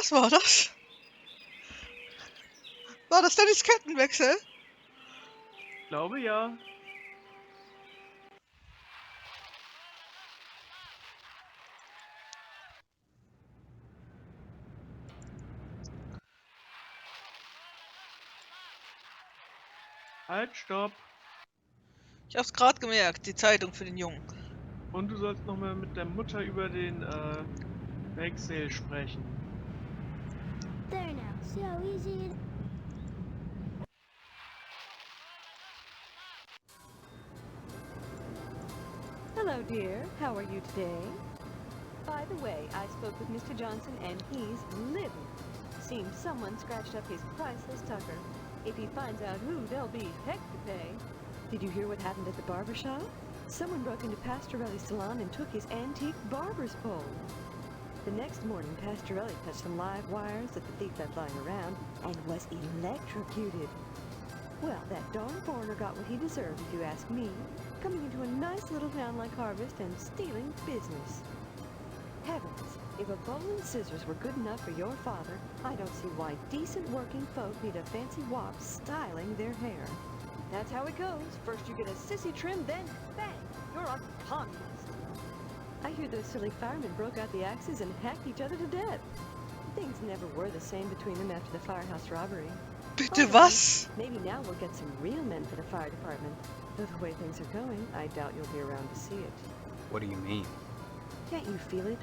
Was war das? War das Dannys Kettenwechsel? Ich glaube ja. Halt, stopp. Ich hab's gerade gemerkt, die Zeitung für den Jungen. Und du sollst nochmal mit der Mutter über den Bake Sale sprechen. There now, see how easy it is? Hello, dear. How are you today? By the way, I spoke with Mr. Johnson and he's livid. Seems someone scratched up his priceless tucker. If he finds out who, there'll be heck to pay. Did you hear what happened at the barber shop? Someone broke into Pastorelli's salon and took his antique barber's pole. The next morning, Pastorelli touched some live wires that the thief left lying around and was electrocuted. Well, that darn foreigner got what he deserved, if you ask me, coming into a nice little town like Harvest and stealing business. Heavens, if a bowl and scissors were good enough for your father, I don't see why decent working folk need a fancy wop styling their hair. That's how it goes. First you get a sissy trim, then bang, you're a communist. I hear those silly firemen broke out the axes and hacked each other to death. Things never were the same between them after the firehouse robbery. Bitte was? Maybe now we'll get some real men for the fire department. Though the way things are going, I doubt you'll be around to see it. What do you mean? Can't you feel it?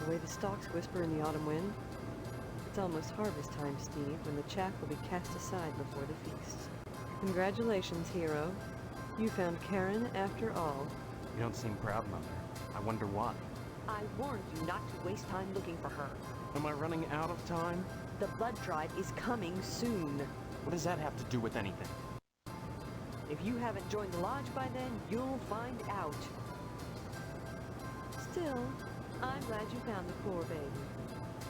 The way the stalks whisper in the autumn wind? It's almost harvest time, Steve, when the chaff will be cast aside before the feast. Congratulations, hero. You found Karen after all. You don't seem proud, Mother. I wonder why. I warned you not to waste time looking for her. Am I running out of time? The blood drive is coming soon. What does that have to do with anything? If you haven't joined the lodge by then, you'll find out. Still, I'm glad you found the poor baby.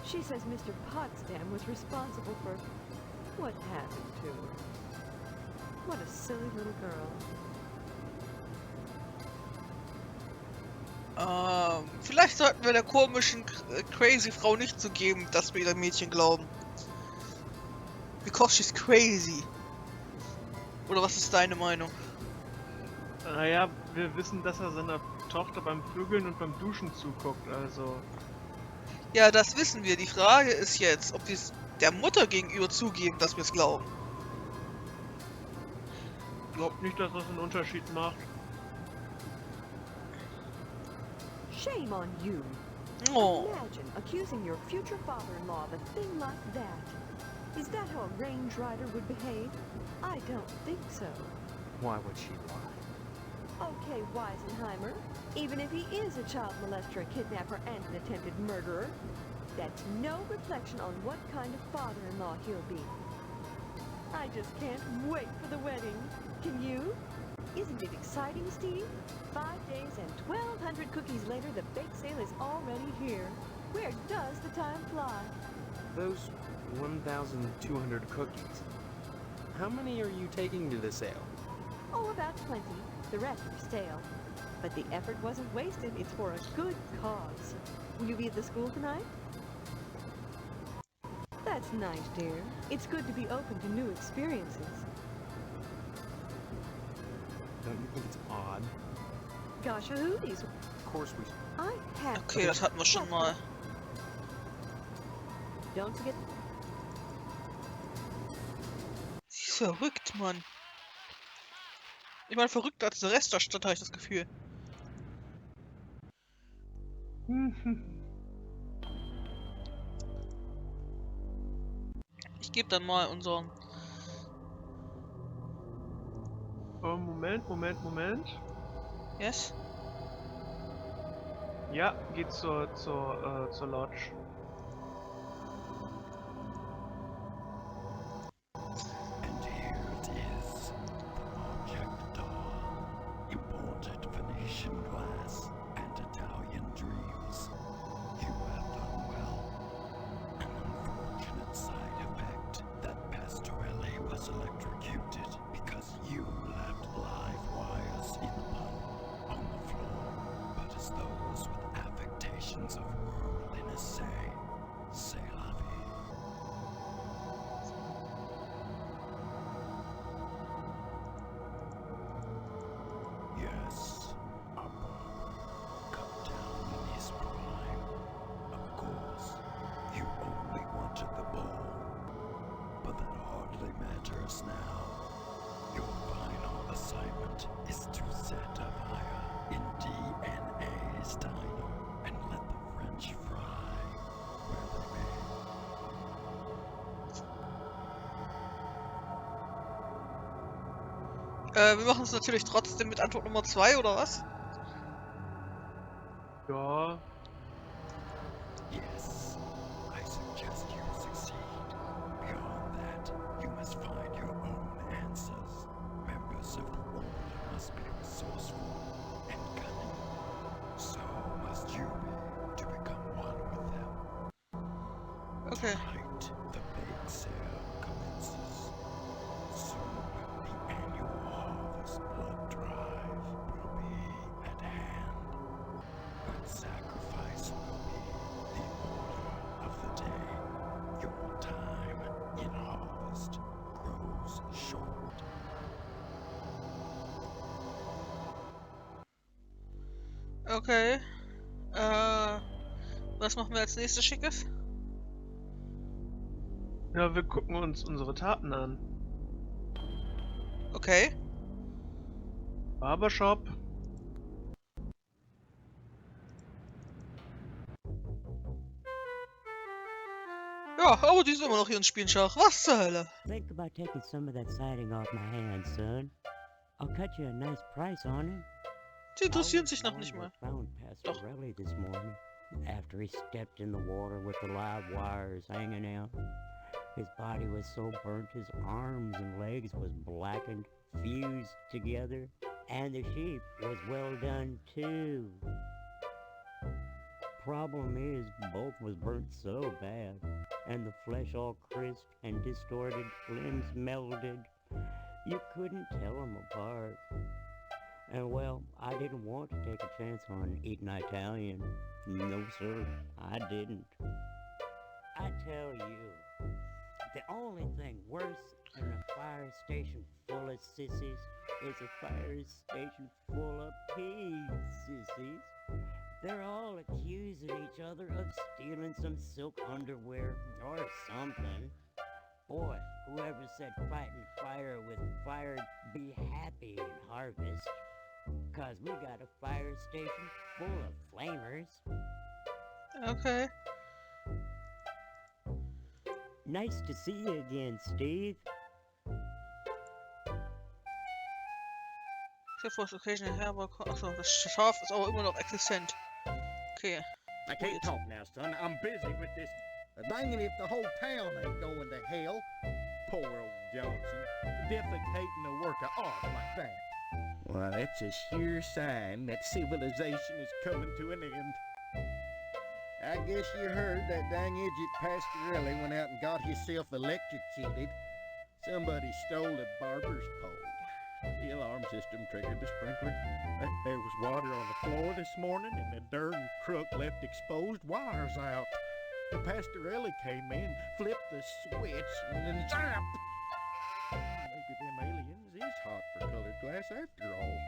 She says Mr. Potsdam was responsible for what happened to her. What a silly little girl. Vielleicht sollten wir der komischen, crazy Frau nicht zugeben, dass wir ihr Mädchen glauben. Because she's crazy. Oder was ist deine Meinung? Naja, wir wissen, dass er seiner Tochter beim Vögeln und beim Duschen zuguckt, also... Ja, das wissen wir. Die Frage ist jetzt, ob wir es der Mutter gegenüber zugeben, dass wir es glauben. Ich glaube nicht, dass das einen Unterschied macht. Shame on you. Oh. Imagine accusing your future father-in-law of a thing like that. Is that how a range rider would behave? I don't think so. Why would she lie? Okay, Weisenheimer. Even if he is a child molester, a kidnapper, and an attempted murderer, that's no reflection on what kind of father-in-law he'll be. I just can't wait for the wedding. Can you? Isn't it exciting, Steve? 5 days and 1,200 cookies later, the bake sale is already here. Where does the time fly? Those 1,200 cookies. How many are you taking to the sale? Oh, about 20. The rest are stale. But the effort wasn't wasted. It's for a good cause. Will you be at the school tonight? That's nice, dear. It's good to be open to new experiences. Don't you think it's odd? Gosh, hooties. Of course we... I have... Okay, das hatten wir schon mal. Don't forget... Sie ist verrückt, Mann. Ich meine, verrückter als der Rest der Stadt, habe ich das Gefühl. Ich gebe dann mal unseren... Oh, Moment. Yes? Ja, geht zur Lodge. And here it is, the object doll, imported Venetian glass and Italian dreams. You have done well. An unfortunate side effect that Pastorelli was electrocuted because you left live wires in the puddle on the floor. But as those with affectations of worldliness say la vie. Wir machen es natürlich trotzdem mit Antwort Nummer 2, oder was? Ja, Yes, I suggest you succeed. Beyond that, you must find your own answers. Members of the Order must be resourceful and cunning. So must you be to become one with them. Okay. Tonight, the bake sale commences. Soon, the annual Harvest blood drive will be at hand. But sacrifice will be the order of the day. Your time in Harvest grows short. Okay. Was machen wir als nächstes Schickes? ja, wir gucken uns unsere Taten an. Okay. Barbershop. Ja, aber die sind immer noch hier ins Spielen, Schach. Was zur Hölle? Think about taking some of that siding off my hands, son. I'll cut you a nice price on it. Die interessieren sich noch nicht mal. Found Doch. Pastorelli this morning after he stepped in the water with the live wires hanging out. His body was so burnt his arms and legs was blackened, fused together, and the sheep was well done too. Problem is, both was burnt so bad, and the flesh all crisp and distorted, limbs melded. You couldn't tell them apart. And well, I didn't want to take a chance on eating Italian. No, sir, I didn't. I tell you, the only thing worse than a fire station full of sissies is a fire station full of pigs, sissies. They're all accusing each other of stealing some silk underwear or something. Boy, whoever said fighting fire with fire be happy in Harvest. 'Cause we got a fire station full of flamers. Okay. Nice to see you again, Steve. Force Occasion Herber. Achso, das Schaf ist aber immer noch existent. Okay. I can't talk now, son. I'm busy with this. Dang it if the whole town ain't going to hell. Poor old Johnson. Defecating the work of art like that. Well, that's a sure sign that civilization is coming to an end. I guess you heard that dang idiot Pastorelli went out and got himself electrocuted. Somebody stole the barber's pole. The alarm system triggered the sprinkler. There was water on the floor this morning, and the darn crook left exposed wires out. The Pastorelli came in, flipped the switch, and then zap! Maybe them aliens is hot for colored glass after all.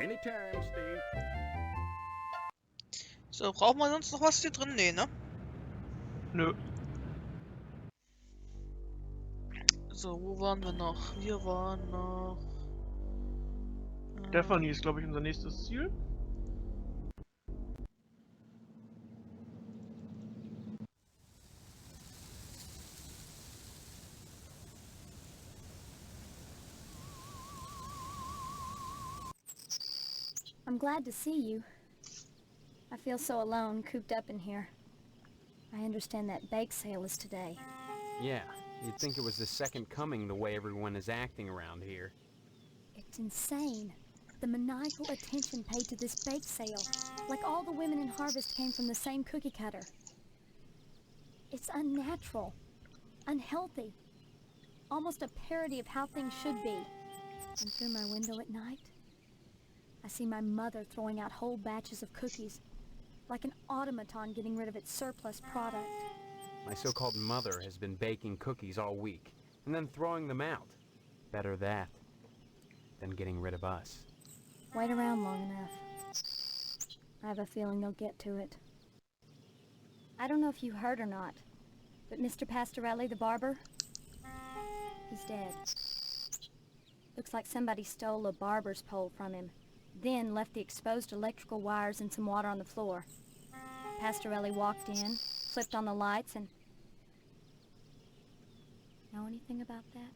Anytime, Steve. So, brauchen wir sonst noch was hier drin? Nee, ne? Nö. So, wo waren wir noch? Wir waren noch... Stephanie ist, glaube ich, unser nächstes Ziel. I'm glad to see you. I feel so alone, cooped up in here. I understand that bake sale is today. Yeah, you'd think it was the second coming the way everyone is acting around here. It's insane. The maniacal attention paid to this bake sale. Like all the women in Harvest came from the same cookie cutter. It's unnatural. Unhealthy. Almost a parody of how things should be. And through my window at night, I see my mother throwing out whole batches of cookies, like an automaton getting rid of its surplus product. My so-called mother has been baking cookies all week, and then throwing them out. Better that than getting rid of us. Wait around long enough. I have a feeling they'll get to it. I don't know if you heard or not, but Mr. Pastorelli, the barber, he's dead. Looks like somebody stole a barber's pole from him, then left the exposed electrical wires and some water on the floor. Pastorelli walked in, flipped on the lights, and... Know anything about that?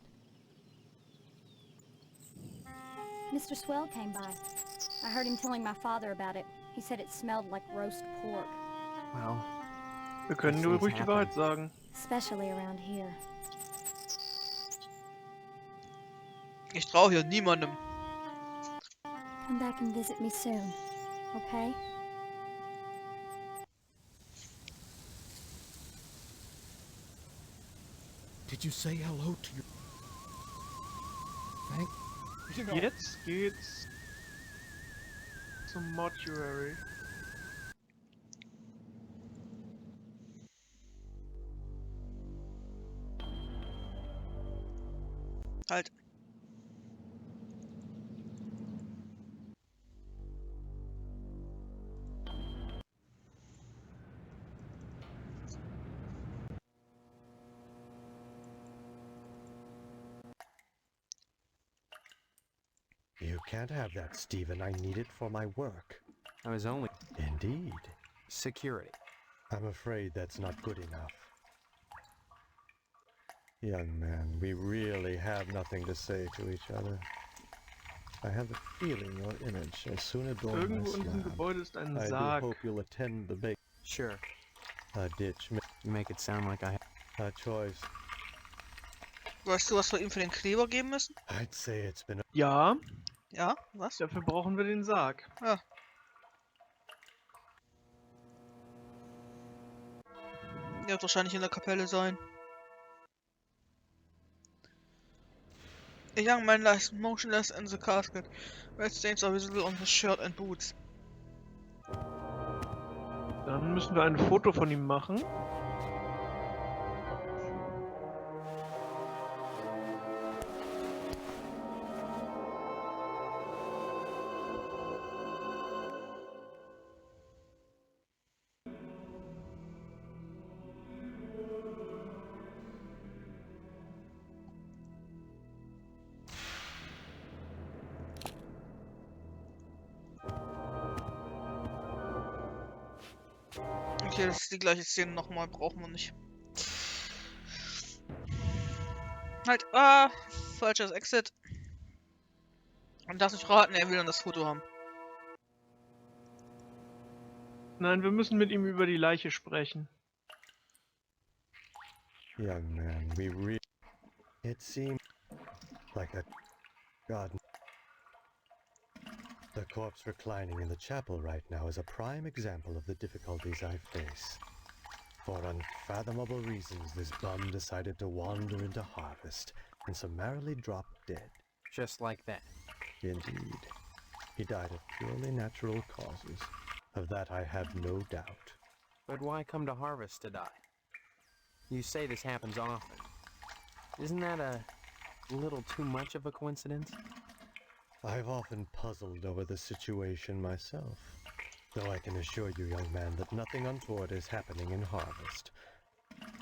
Mr. Swell came by. I heard him telling my father about it. He said it smelled like roast pork. Well, Wir können nur ruhig die Wahrheit sagen. Especially around here. Ich traue hier niemandem. Come back and visit me soon, okay? Did you say hello to your... Thank... You know, Jetzt geht's zum Mortuary. Halt. You can't have that, Stephen. I need it for my work. I was only... Indeed. Security. I'm afraid that's not good enough. Young man, we really have nothing to say to each other. I have a feeling your image will soon adorn my Irgendwo in diesem slab. Gebäude ist ein I do Sarg. hope you'll attend the bake. Sure. A ditch, You make it sound like I... a choice. Weißt du, was wir ihm für den Kleber geben müssen? I'd say it's been Ja, Ja, was? dafür brauchen wir den Sarg. Ah. Der wird wahrscheinlich in der Kapelle sein. A young man lies motionless in the casket. Red stains are visible on his shirt and boots. Dann müssen wir ein Foto von ihm machen. Okay, das ist die gleiche Szene nochmal, brauchen wir nicht. Halt, falsches Exit. Und darf ich raten, er will dann das Foto haben. Nein, wir müssen mit ihm über die Leiche sprechen. young man. It seemed like a god. The corpse reclining in the chapel right now is a prime example of the difficulties I face. For unfathomable reasons, this bum decided to wander into Harvest and summarily dropped dead. Just like that. Indeed. He died of purely natural causes. Of that I have no doubt. But why come to Harvest to die? You say this happens often. Isn't that a little too much of a coincidence? I've often puzzled over the situation myself, though I can assure you, young man, that nothing untoward is happening in Harvest.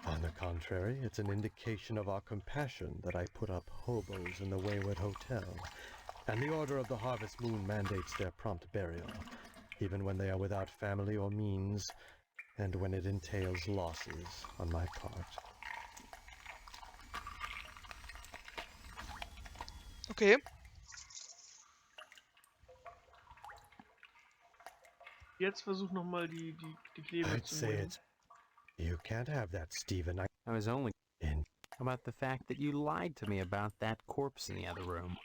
On the contrary, it's an indication of our compassion that I put up hobos in the Wayward Hotel, and the Order of the Harvest Moon mandates their prompt burial, even when they are without family or means, and when it entails losses on my part. Okay. Jetzt versuch nochmal die Kleber I'd zu say nehmen. it's... You can't have that, Stephen. I was only... In... How about the fact that you lied to me about that corpse in the other room?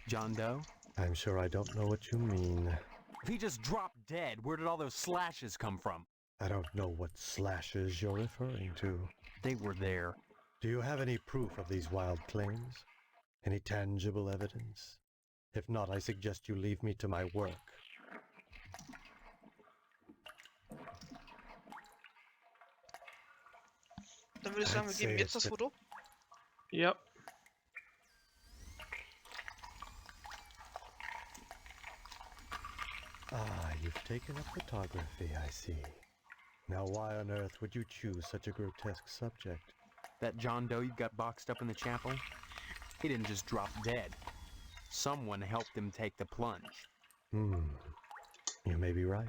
John Doe? I'm sure I don't know what you mean. If he just dropped dead, where did all those slashes come from? I don't know what slashes you're referring to. They were there. Do you have any proof of these wild claims? Any tangible evidence? If not, I suggest you leave me to my work. Dann würde ich sagen, wir I'd geben say jetzt das it's Foto. Ja. Ah, you've taken up photography, I see. Now why on earth would you choose such a grotesque subject? That John Doe you got boxed up in the chapel? He didn't just drop dead. Someone helped him take the plunge. You may be right.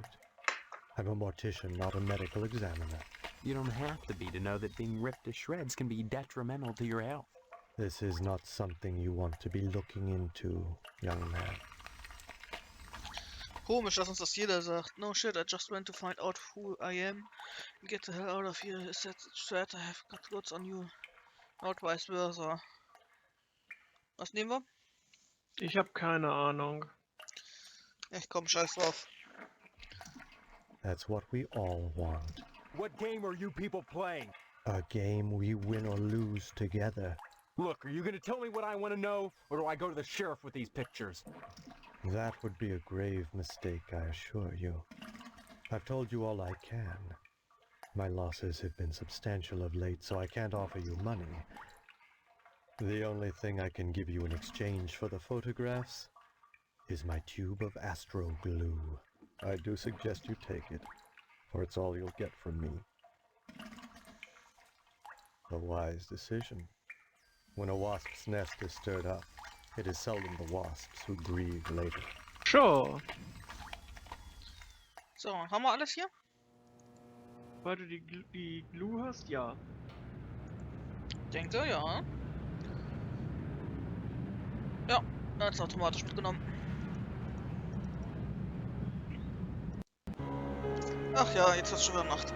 I'm a mortician, not a medical examiner. You don't have to be to know that being ripped to shreds can be detrimental to your health. This is not something you want to be looking into, young man. Komisch, dass uns das jeder sagt. No shit, I just went to find out who I am. Get the hell out of here. Is that threat I have got goods on you? Not vice versa. Was nehmen wir? Ich habe keine Ahnung. Ich komm, scheiß drauf. That's what we all want. What game are you people playing? A game we win or lose together. Look, are you gonna tell me what I want to know, or do I go to the sheriff with these pictures? That would be a grave mistake, I assure you. I've told you all I can. My losses have been substantial of late, so I can't offer you money. The only thing I can give you in exchange for the photographs is my tube of astro glue. I do suggest you take it, for it's all you'll get from me. A wise decision. When a wasp's nest is stirred up, it is seldom the wasps who grieve later. Sure. So, haben wir alles hier? Weil du die Glue hast, ja. Denke, ja. Ja, jetzt automatisch mitgenommen. Ach ja, jetzt ist schon wieder Nacht.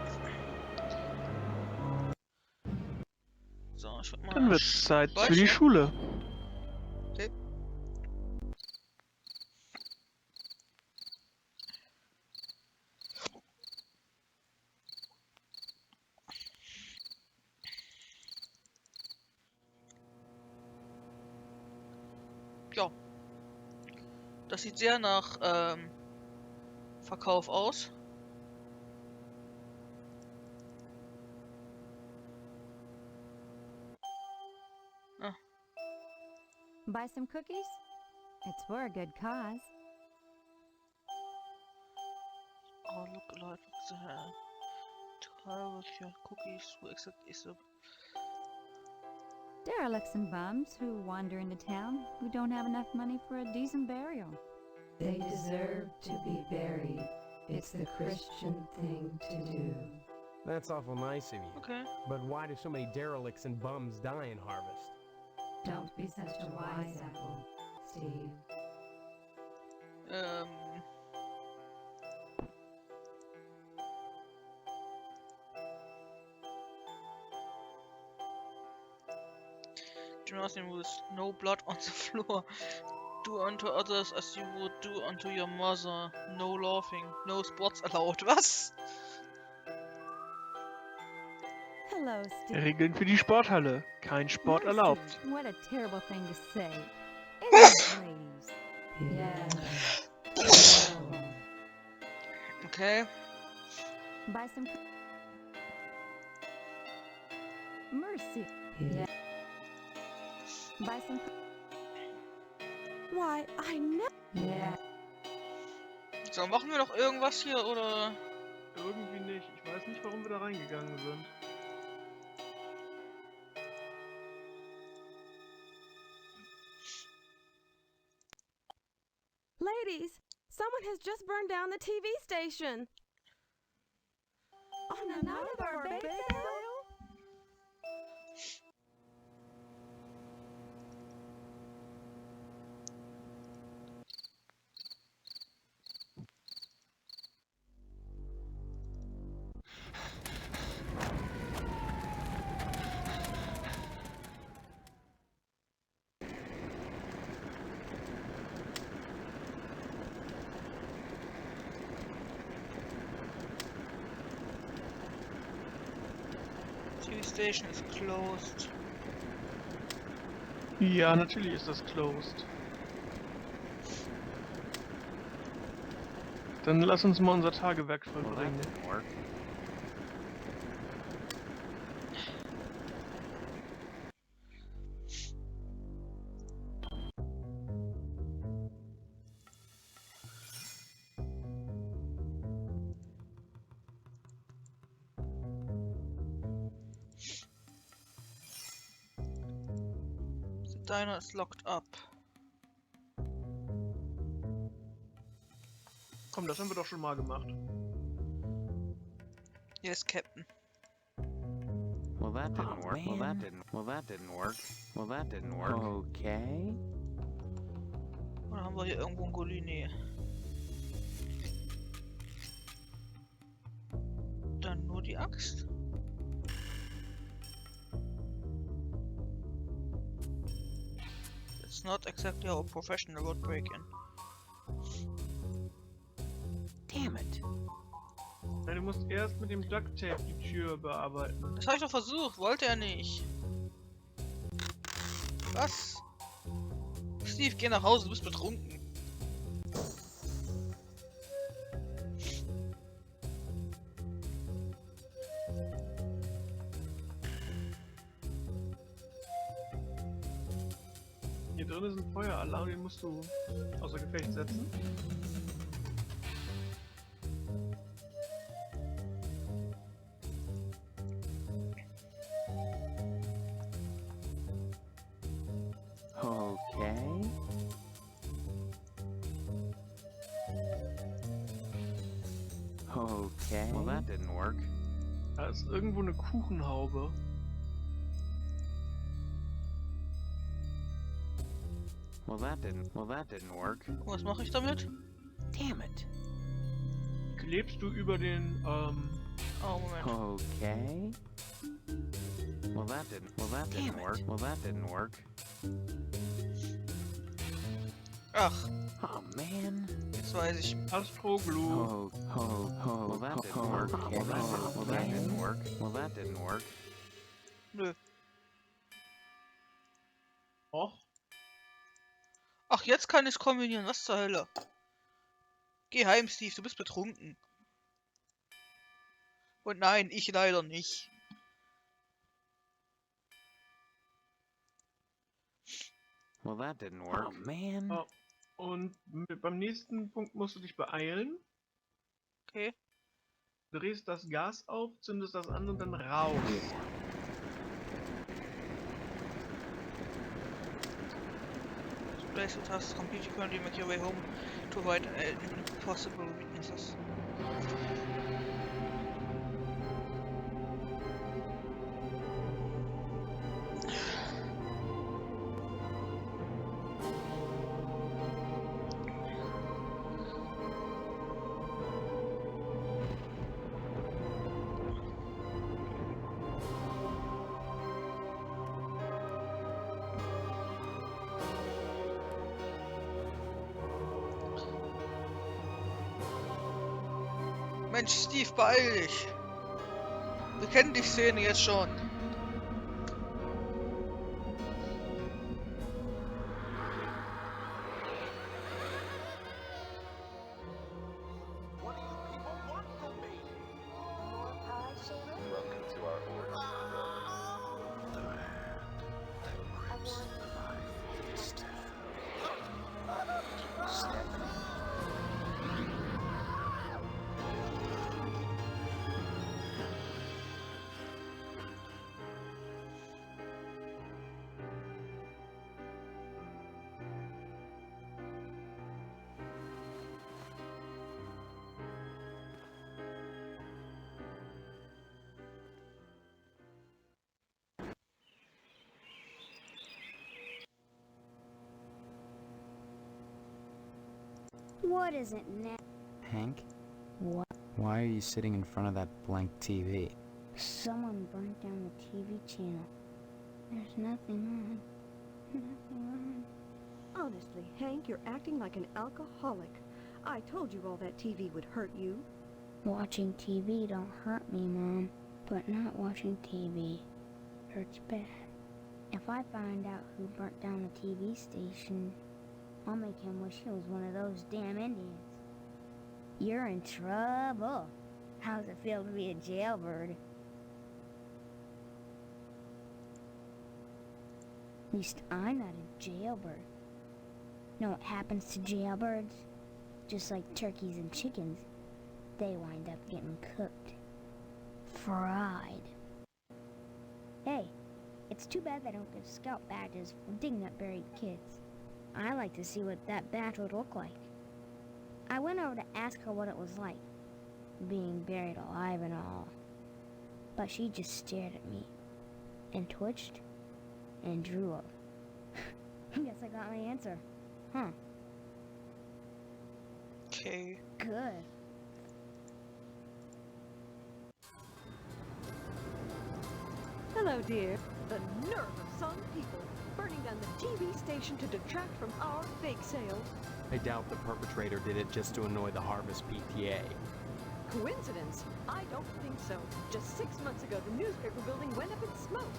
So, ich würd mal... Dann wird's Zeit für die speichern. Schule. Okay. Ja. Das sieht sehr nach Verkauf aus. Buy some cookies? It's for a good cause. Oh, look alive. Try with your cookies to exit is a... Derelicts and bums who wander into town who don't have enough money for a decent burial. They deserve to be buried. It's the Christian thing to do. That's awful nice of you. Okay. But why do so many derelicts and bums die in Harvest? Don't be such a wise apple, Steve. Do nothing with no blood on the floor. Do unto others as you would do unto your mother. No laughing. No sports allowed. Was? Hello, Steve. Regeln für die Sporthalle. Kein Sport Mercy, erlaubt. What a terrible thing to say. Isn't it, ladies? Yeah. Okay. Buy some... Mercy. Yeah. Buy some... Why, I know. Yeah. So, machen wir noch irgendwas hier, oder? Irgendwie nicht. Ich weiß nicht, warum wir da reingegangen sind. Ladies, someone has just burned down the TV station. On the night of our bake sale? TV station is closed. Ja, natürlich ist das closed. Dann lass uns mal unser Tagewerk vollbringen. The diner is locked up. Komm, das haben wir doch schon mal gemacht. Yes, Captain. Well, Well, that didn't work. Well, that didn't work. Well, that didn't work. Okay. Oder haben wir hier irgendwo ein Gully? Nee. Dann nur die Axt. It's not exactly how a professional would break in. Damn it. Ja, du musst erst mit dem Duct Tape die Tür bearbeiten. Das habe ich doch versucht, wollte er nicht. Was? Steve, geh nach Hause, du bist betrunken. Hier drin ist ein Feueralarm, den musst du außer Gefecht setzen. Okay. Okay. Well, that didn't work. Da ist irgendwo eine Kuchenhaube. Well, that didn't work. Was mache ich damit? Damn it. Klebst du über den, Oh, Moment. Okay. Well, that didn't work. Well, that didn't work. Ach, Oh, man. jetzt weiß ich. Astroglue. Well, that didn't work. Well, that didn't work. Well, that didn't work. Nö. Och, Ach, jetzt kann ich es kombinieren. Was zur Hölle? Geh heim, Steve, du bist betrunken. Und nein, ich leider nicht. Well, that didn't work. Oh, man. oh. Und beim nächsten Punkt musst du dich beeilen. Okay. Drehst das Gas auf, zündest das an und dann raus. Place the task complete, you currently make your way home to avoid possible weaknesses. Mensch, Steve, beeil dich! Wir kennen die Szene jetzt schon. What is it now? Hank? What? Why are you sitting in front of that blank TV? Someone burnt down the TV channel. There's nothing on. Nothing on. Honestly, Hank, you're acting like an alcoholic. I told you all that TV would hurt you. Watching TV don't hurt me, Mom. But not watching TV hurts bad. If I find out who burnt down the TV station, I'll make him wish he was one of those damn Indians. You're in trouble. How's it feel to be a jailbird? At least I'm not a jailbird. Know what happens to jailbirds? Just like turkeys and chickens, they wind up getting cooked. Fried. Hey, it's too bad they don't give scout badges for digging up buried kids. I like to see what that badge would look like. I went over to ask her what it was like, being buried alive and all. But she just stared at me, and twitched and drew up. Guess I got my answer. Huh. Okay. Good. Hello, dear. The nerve of some people burning down the TV station to detract from our bake sale. I doubt the perpetrator did it just to annoy the Harvest PTA. Coincidence? I don't think so. Just 6 months ago, the newspaper building went up in smoke.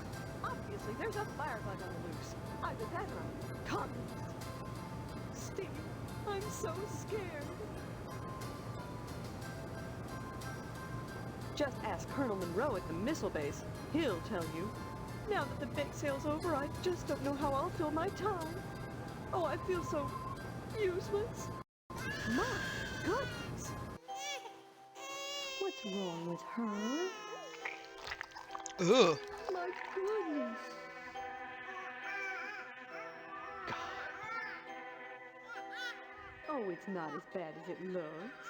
Obviously, there's a firebug on the loose. Either that or a communist. Steve, I'm so scared. Just ask Colonel Monroe at the missile base. He'll tell you. Now that the bake sale's over, I just don't know how I'll fill my time. Oh, I feel so useless. My goodness. What's wrong with her? Ugh. My goodness. Oh, it's not as bad as it looks.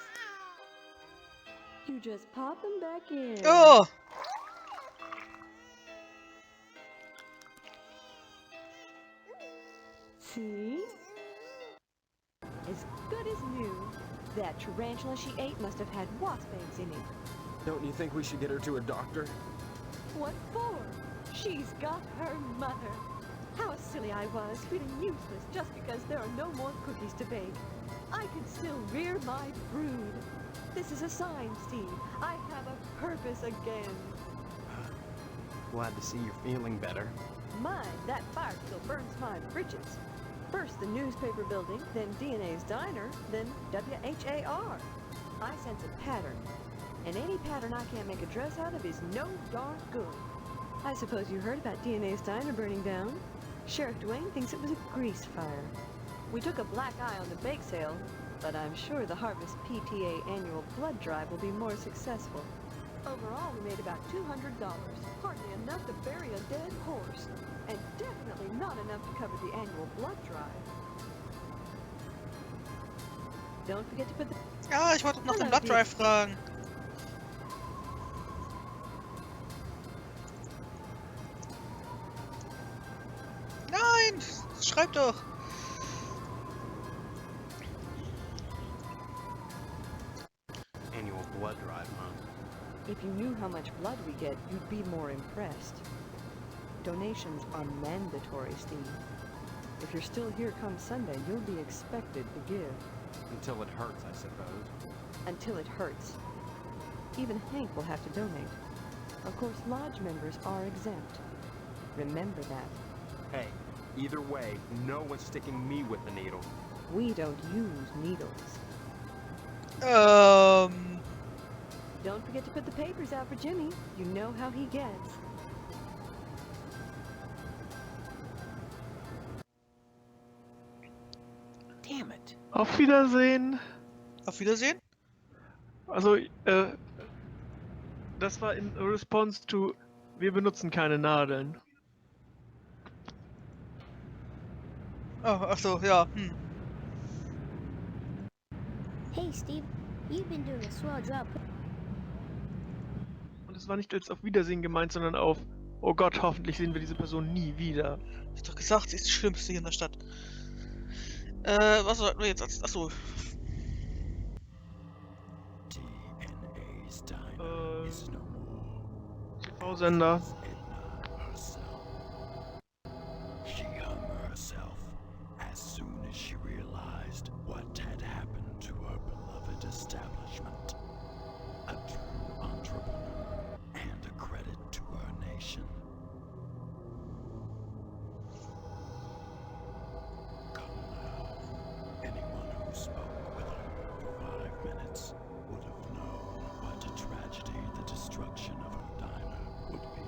You just pop them back in. Oh! See? As good as new. That tarantula she ate must have had wasp eggs in it. Don't you think we should get her to a doctor? What for? She's got her mother. How silly I was, feeling useless just because there are no more cookies to bake. I can still rear my brood. This is a sign, Steve. I have a purpose again. Glad to see you're feeling better. My, that fire still burns my britches. First the newspaper building, then DNA's diner, then WHAR. I sense a pattern. And any pattern I can't make a dress out of is no darn good. I suppose you heard about DNA's diner burning down? Sheriff Dwayne thinks it was a grease fire. We took a black eye on the bake sale, but I'm sure the Harvest PTA annual blood drive will be more successful. Overall, we made about $200, hardly enough to bury a dead horse, and definitely not enough to cover the annual blood drive. Don't forget to put the... Ja, ich wollte noch den Blood Drive fragen. Nein! Schreib doch! Annual blood drive, huh? If you knew how much blood we get, you'd be more impressed. Donations are mandatory, Steve. If you're still here come Sunday, you'll be expected to give. Until it hurts, I suppose. Until it hurts. Even Hank will have to donate. Of course, lodge members are exempt. Remember that. Hey, either way, no one's sticking me with the needle. We don't use needles. Don't forget to put the papers out for Jimmy. You know how he gets. Damn it. Auf Wiedersehen. Auf Wiedersehen? Also, das war in response to, wir benutzen keine Nadeln. Oh, ach so, ja. Hey, Steve, you've been doing a swell job. Und es war nicht als auf Wiedersehen gemeint, sondern auf, oh Gott, hoffentlich sehen wir diese Person nie wieder. Ich hab doch gesagt, sie ist die Schlimmste hier in der Stadt. Was sollten wir jetzt als... Achso. DNA's diner is no more. TV-Sender. She hung herself as soon as she realized what had happened to her beloved establishment. A true entrepreneur and a credit to her nation. Come now. Anyone who spoke with her for 5 minutes would have known what a tragedy the destruction of her diner would be.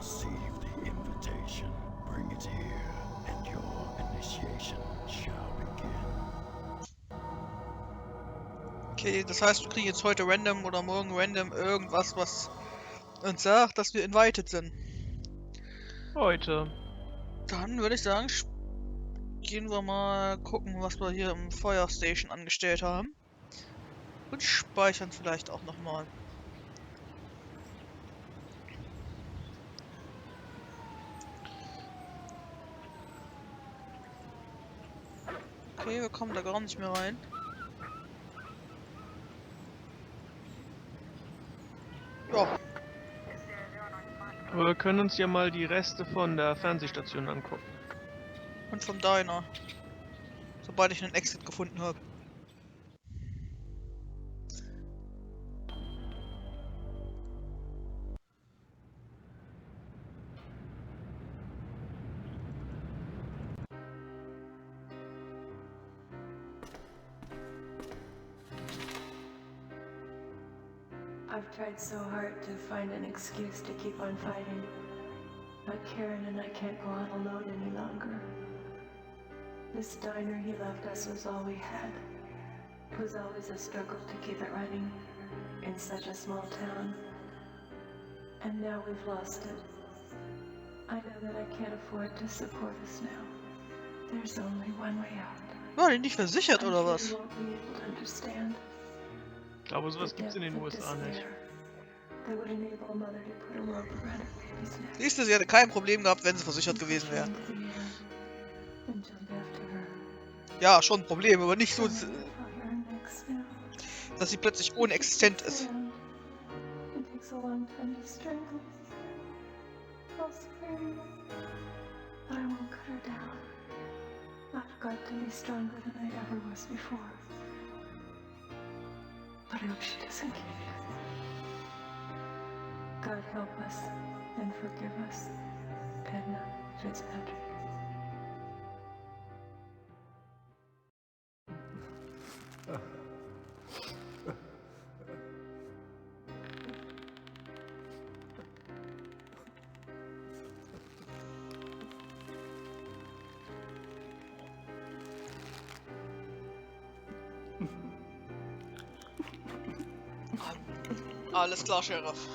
receive the invitation. Bring it here, and your initiation shall begin. Okay, das heißt, wir kriegen jetzt heute random oder morgen random irgendwas, was uns sagt, dass wir invited sind. Heute. Dann würde ich sagen, gehen wir mal gucken, was wir hier im Fire Station angestellt haben. Und speichern vielleicht auch nochmal. Okay, wir kommen da gar nicht mehr rein. Ja, Aber wir können uns ja mal die Reste von der Fernsehstation angucken. und vom Diner. Sobald ich einen Exit gefunden habe. I've tried so hard to find an excuse to keep on fighting. But Karen and I can't go on alone any longer. This diner he left us was all we had. It was always a struggle to keep it running in such a small town. And now we've lost it. I know that I can't afford to support us now. There's only one way out. War die nicht versichert oder was? You won't be able to understand. Aber sowas gibt's in den USA nicht. That would enable a mother to put a rope around her baby's neck. Siehst du, sie hätte kein Problem gehabt, wenn sie versichert gewesen wäre. And jump after her. Ja, schon ein Problem, aber nicht so, Follow her next now. dass sie plötzlich unexistent ist. It takes a long time to strangle. I'll scream. But I won't cut her down. I've got to be stronger than I ever was before. But I hope she doesn't get it. God help us and forgive us, Edna Fitzpatrick. Alles klar, Sheriff.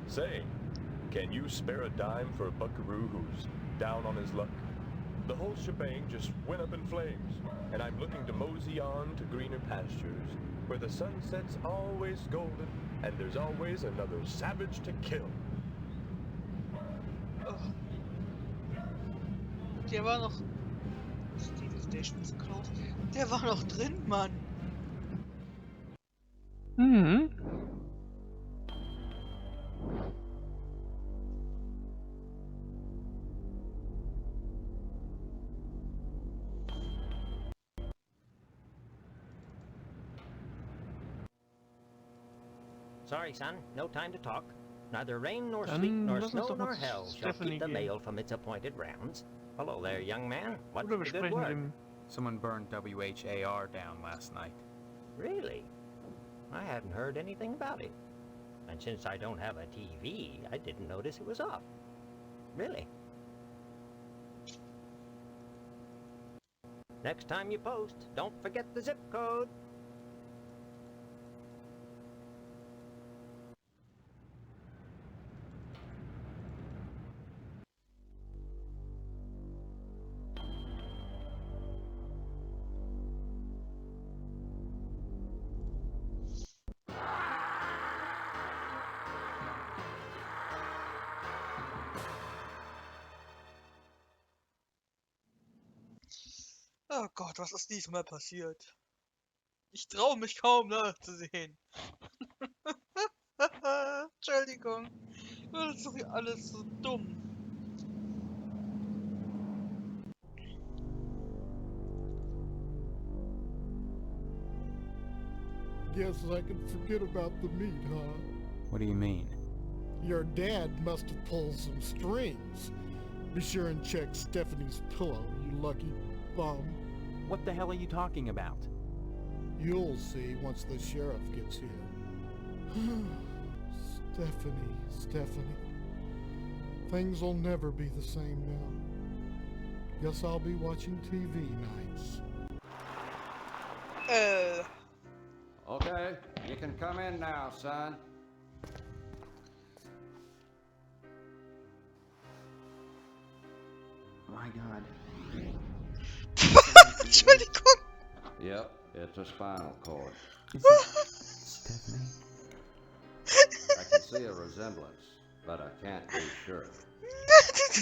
Say, can you spare a dime for a buckaroo who's down on his luck? The whole shebang just went up in flames, and I'm looking to mosey on to greener pastures, where the sunset's always golden, and there's always another savage to kill. Der war noch... Steel Station ist closed. Der war noch drin, Mann. Mhm. Sorry, son, no time to talk. Neither rain nor Dann sleet nor lass uns snow doch nor mit hell shall Stephanie keep the gehen. mail from its appointed rounds. Hello there, young man. What's Oder wir the good sprechen mit work? dem... Someone burned WHAR down last night. Really? I hadn't heard anything about it. And since I don't have a TV, I didn't notice it was off. Really? Next time you post, don't forget the zip code. Oh Gott, was ist diesmal passiert? Ich traue mich kaum nachzusehen. Entschuldigung. Das ist doch hier alles so dumm. Guess I can forget about the meat, huh? What do you mean? Your dad must have pulled some strings. Be sure and check Stephanie's pillow, you lucky bum. What the hell are you talking about? You'll see once the sheriff gets here. Stephanie. Things will never be the same now. Guess I'll be watching TV nights. Okay, you can come in now, son. My God. Entschuldigung. Yep, it's a spinal cord. Stephanie? I can see a resemblance, but I can't be sure.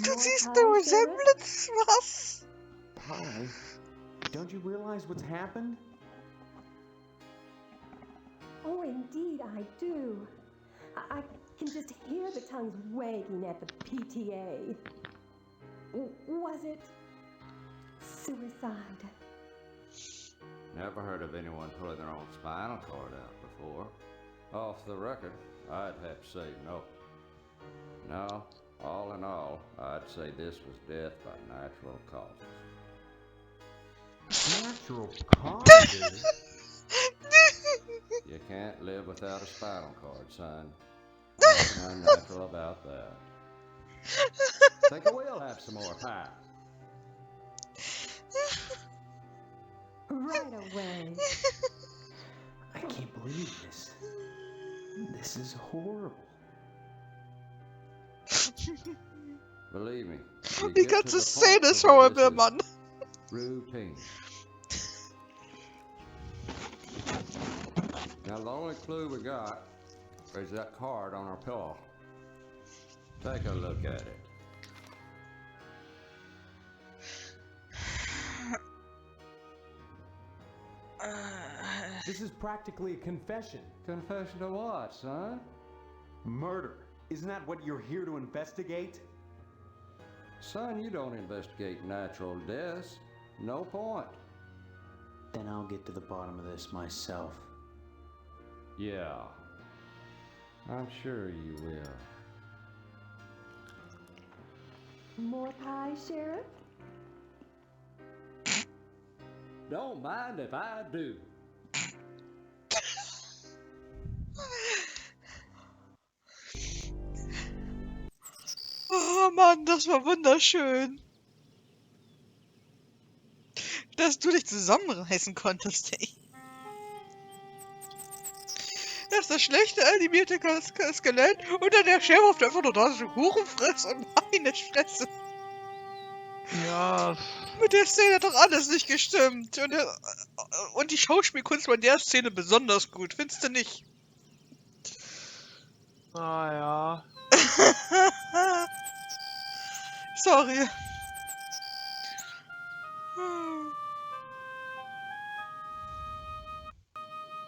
Du siehst eine Resemblance, was? Hi. Don't you realize what's happened? Oh, indeed I do. I can just hear the tongues wagging at the PTA. Was it suicide? Never heard of anyone pulling their own spinal cord out before. Off the record, I'd have to say no. No, all in all, I'd say this was death by natural causes. Natural causes? You can't live without a spinal cord, son. Nothing unnatural about that. Think we'll have some more pie. Right away. I can't believe this. This is horrible. Believe me. Die ganze Szene ist horrible, Mann. Routine. Now the only clue we got is that card on our pillow. Take a look at it. This is practically a confession. Confession to what, son? Murder. Isn't that what you're here to investigate? Son, you don't investigate natural deaths. No point. Then I'll get to the bottom of this myself. Yeah. I'm sure you will. More pie, Sheriff? Don't mind if I do. Oh Mann, das war wunderschön. Dass du dich zusammenreißen konntest, ey. Das ist das schlechte animierte Skelett und dann der Sheriff, der einfach nur da so Kuchen frisst und meine Fresse. Ja. Mit der Szene hat doch alles nicht gestimmt. Und die Schauspielkunst war in der Szene besonders gut, findest du nicht? Ah ja. Sorry.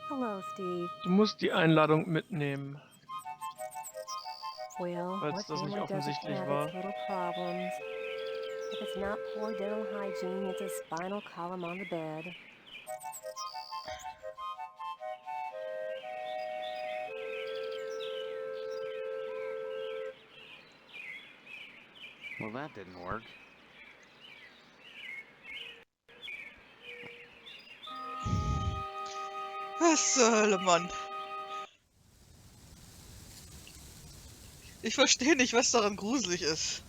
Hello, Steve. Du musst die Einladung mitnehmen. Well, Falls what das nicht family doesn't offensichtlich have war. its little problems? If it's not poor dental hygiene, it's a spinal column on the bed. Well, that didn't work. Was zur Hölle, Mann? Ich verstehe nicht, was daran gruselig ist.